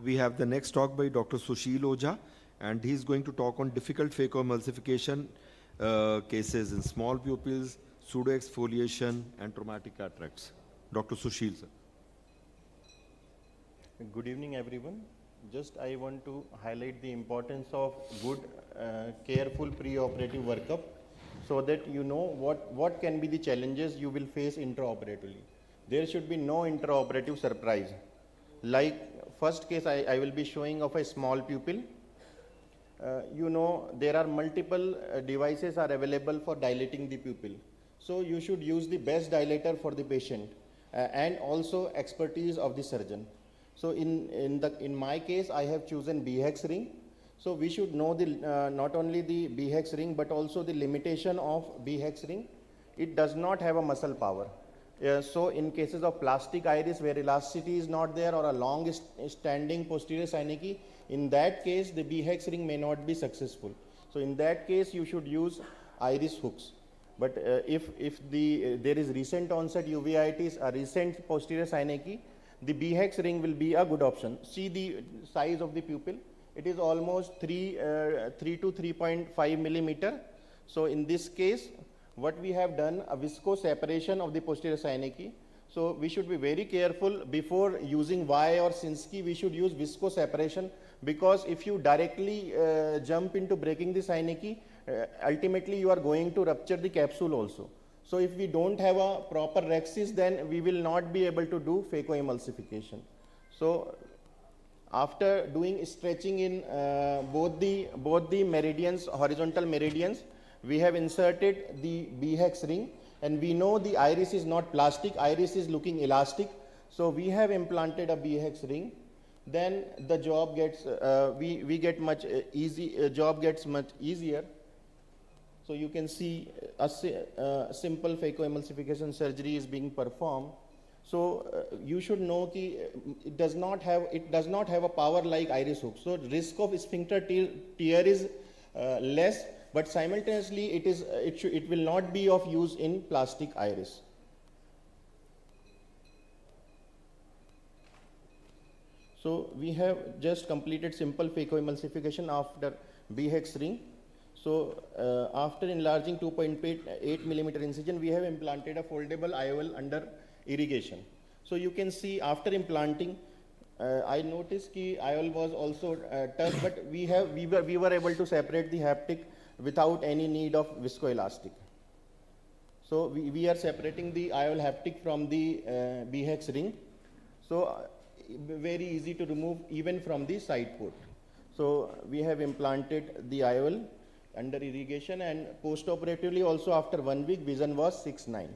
we have the next talk by Dr. Sushil Ojha, and he's going to talk on difficult phacoemulsification cases in small pupils, pseudoexfoliation, and traumatic cataracts. Dr. Sushil, sir. Good evening, everyone. Just I want to highlight the importance of good, careful pre-operative workup so that you know what can be the challenges you will face intraoperatively. There should be no intraoperative surprise. Like first case I will be showing of a small pupil. You know there are multiple devices are available for dilating the pupil. So you should use the best dilator for the patient and also expertise of the surgeon. So in my case I have chosen BHEX ring. So we should know the not only the BHEX ring but also the limitation of BHEX ring. It does not have a muscle power. So in cases of plastic iris where elasticity is not there or a long standing posterior synecdoche, in that case the BHEX ring may not be successful. So in that case you should use iris hooks. But if there is recent onset uveitis, a recent posterior synecdoche, the BHEX ring will be a good option. See the size of the pupil. It is almost 3 to 3.5 millimeter. So in this case, what we have done, a visco separation of the posterior synecdoche. So we should be very careful before using Y or Sinski. We should use visco separation, because if you directly jump into breaking the synecdoche, ultimately you are going to rupture the capsule also. So if we don't have a proper rhexis, then we will not be able to do phacoemulsification. So after doing stretching in both the meridians, horizontal meridians, we have inserted the BHEX ring, and we know the iris is not plastic, iris is looking elastic. So we have implanted a BHEX ring. Then the job gets we get much job gets much easier. So you can see a simple phacoemulsification surgery is being performed. So you should know that it does not have a power like iris hook. So risk of sphincter tear is less, but simultaneously it will not be of use in plastic iris. So we have just completed simple phacoemulsification after BHEX ring. So after enlarging 2.8 millimeter incision, we have implanted a foldable IOL under irrigation. So you can see after implanting, I noticed that IOL was also tough, but we were able to separate the haptic without any need of viscoelastic. So we are separating the IOL haptic from the BHEX ring. So very easy to remove even from the side port. So we have implanted the IOL under irrigation, and post-operatively also after 1 week vision was 6/9.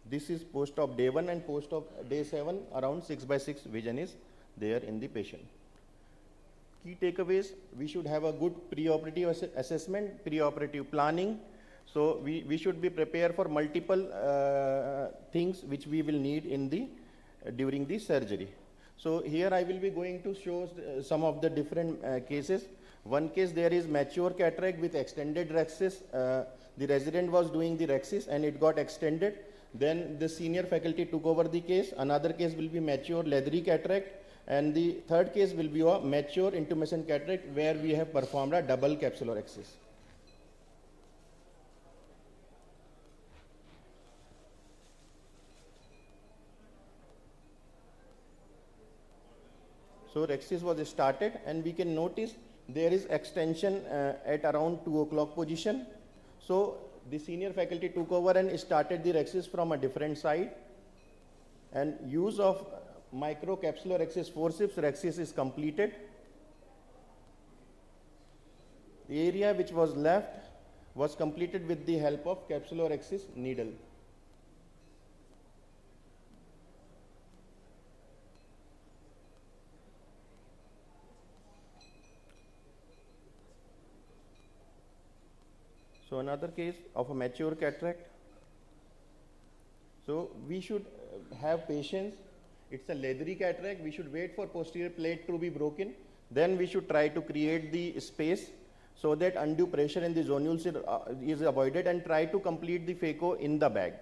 This is post-op day 1, and post-op day 7 around 6/6 vision is there in the patient. Key takeaways: we should have a good pre-operative assessment, pre-operative planning. So we should be prepared for multiple things which we will need in the during the surgery. So here I will be going to show some of the different cases. One case, there is mature cataract with extended rhexis. The resident was doing the rhexis and it got extended. Then the senior faculty took over the case. Another case will be mature leathery cataract, and the third case will be a mature intumescent cataract where we have performed a double capsulorhexis. So rhexis was started, and we can notice there is extension at around 2 o'clock position. So the senior faculty took over and started the rhexis from a different side, and use of microcapsulorhexis forceps rhexis is completed. The area which was left was completed with the help of capsulorhexis needle. So another case of a mature cataract. So we should have patience. It's a leathery cataract. We should wait for posterior plate to be broken. Then we should try to create the space. so that undue pressure in the zonules is avoided, and try to complete the phaco in the bag.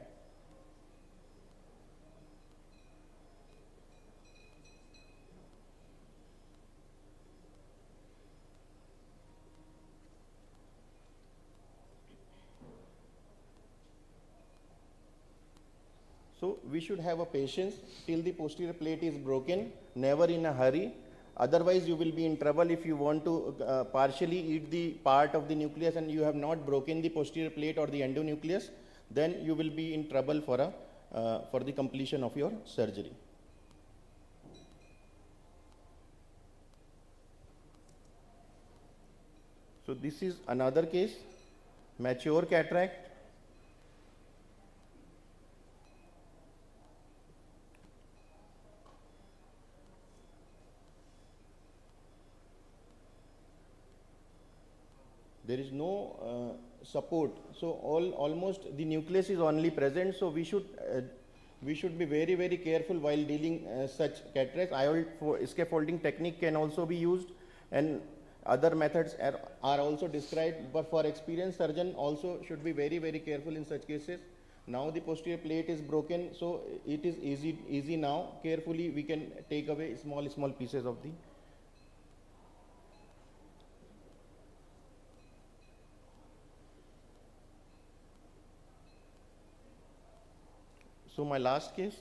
So we should have a patience till the posterior plate is broken, never in a hurry. Otherwise, you will be in trouble if you want to partially eat the part of the nucleus and you have not broken the posterior plate or the endonucleus. Then you will be in trouble for the completion of your surgery. So this is another case, mature cataract. There is no support, so almost the nucleus is only present. So we should be very, very careful while dealing such cataracts. Escape folding technique can also be used, and other methods are also described. But for experienced surgeon also should be very, very careful in such cases. Now the posterior plate is broken, so it is easy now. Carefully we can take away small pieces of the. So my last case.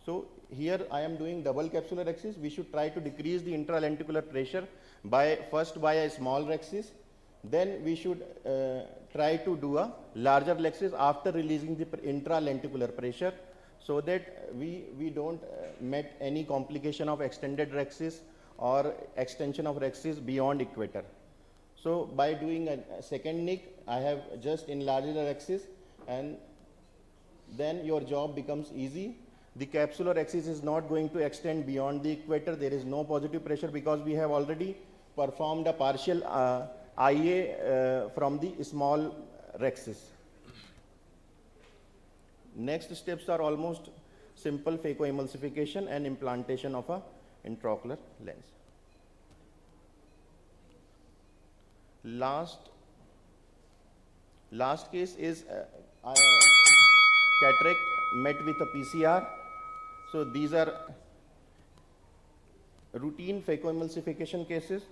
So here I am doing double capsular rhexis. We should try to decrease the intralenticular pressure first by a small rhexis. Then we should try to do a larger rhexis after releasing the intralenticular pressure, so that we don't met any complication of extended rhexis or extension of rhexis beyond equator. So by doing a second nick, I have just enlarged the rhexis, and then your job becomes easy. The capsular rhexis is not going to extend beyond the equator. There is no positive pressure because we have already performed a partial IA from the small rhexis. Next steps are almost simple: phacoemulsification and implantation of a intraocular lens. Last case is cataract met with a PCR. So these are routine phacoemulsification cases.